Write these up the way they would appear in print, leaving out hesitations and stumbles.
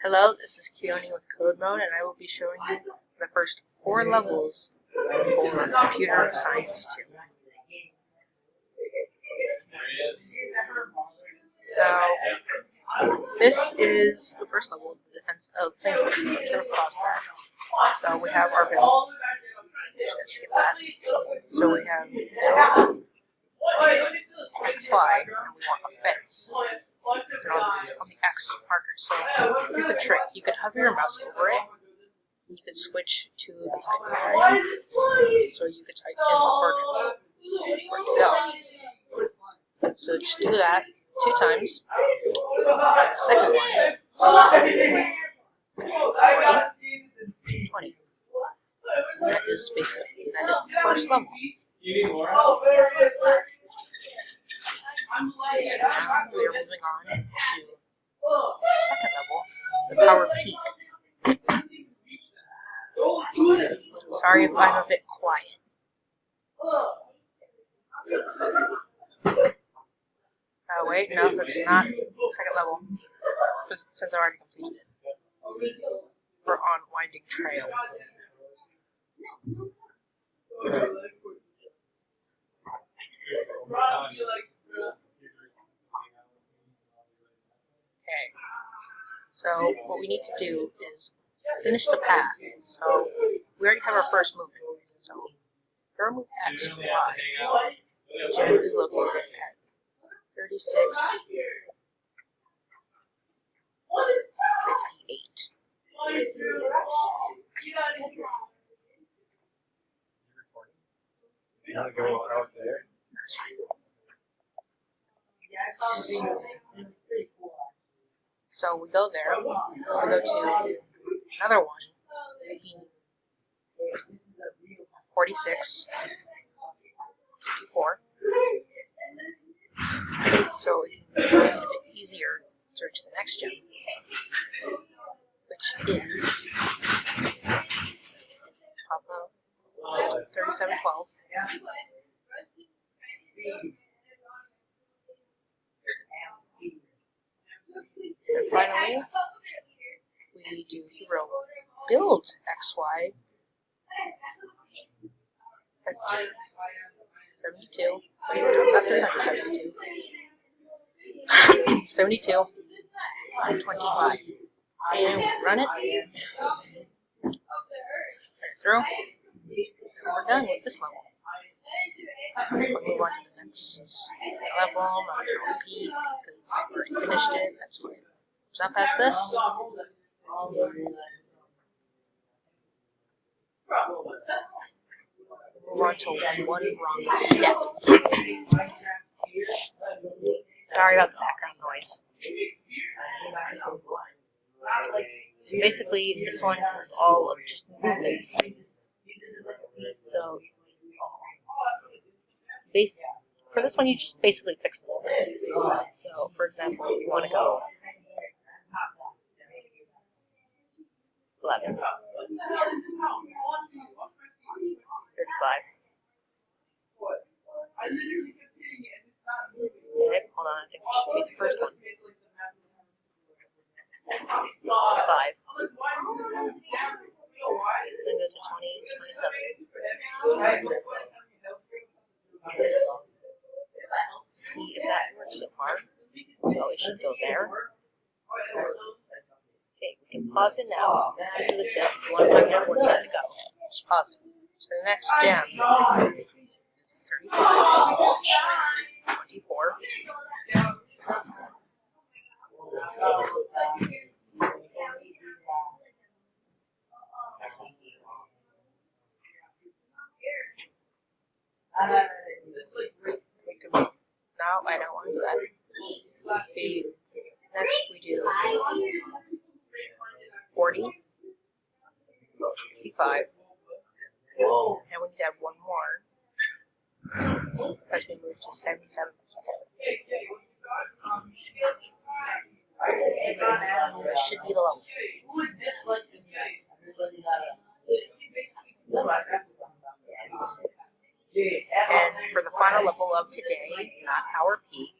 Hello, this is Keone with CodeMode, and I will be showing you the first 4 levels for Computer Science 2. So, this is the first level, the defense of things that could have caused that. So we have our build. Just skip that. So we have XY, and we want a fence on the X marker. So here's a trick. You could hover your mouse over it, and you could switch to the typing area. So you could type in the coordinates where to go. So just do that 2 times. The second one, 20. That is basically, that is the first level. So now we are moving on to the second level, the power peak. Sorry if I'm a bit quiet. Oh wait, no, that's not the second level, since I already completed it. We're on Winding Trail. Okay, so what we need to do is finish the path. So we already have our first movement. So remove X, Y. Gem is located at 36, 58. You want to go out there? So we go there, we go to another one, 46, 54. So it's a bit easier to reach the next gem, which is 3712. And finally, we do hero build XY at 72. Wait, not 372. 72 and 25. And we run it. Run it through. And we're done with this level. We'll move on to the next level. I'm not going to repeat because I've already finished it. That's why it's not past this. Move on to one wrong step. Sorry about the background noise. So basically, this one is all of just movements. So, for this one, you just basically fix the movements. So, for example, you want to go 11, 35. Okay, hold on, I think this should be the first one. 25. Then go to 20, 27. See if that works so far. So it should go there. Okay, we can pause it now. This is a tip. You want to find out where you have to go. Just pause it. So the next gem is 35, 24. No, I don't want to do that. Next we do 40, 55, and we need to have one more as we move to 77. This should be the level. And for the final level of today, not Power Peak,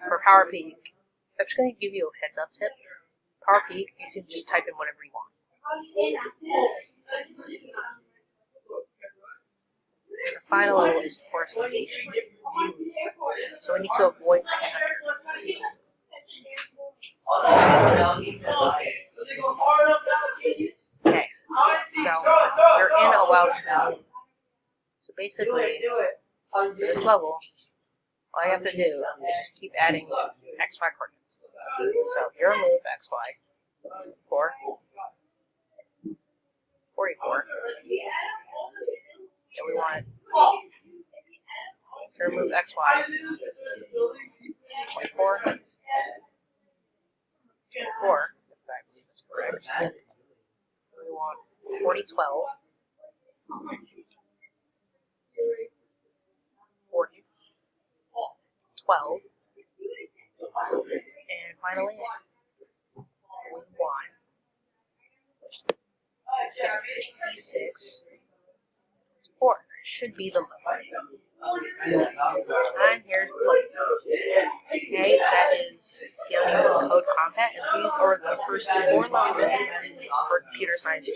for Power Peak, I'm just going to give you a heads up tip. Power P, you can just type in whatever you want. The final level is force location. So we need to avoid the headhunter. Okay, so you're in a wild spell. So basically, for this level, all you have to do is just keep adding XY coordinates. So here move XY, 4, 44. And we want to remove XY, 24, 4, if I believe it's correct. And we want 40, 12, 40, 12, and finally, we want 56, 4. Should be the level. And here's the level. Okay, that is Keone with Code Combat, and these are the first 4 levels for Computer Science 2.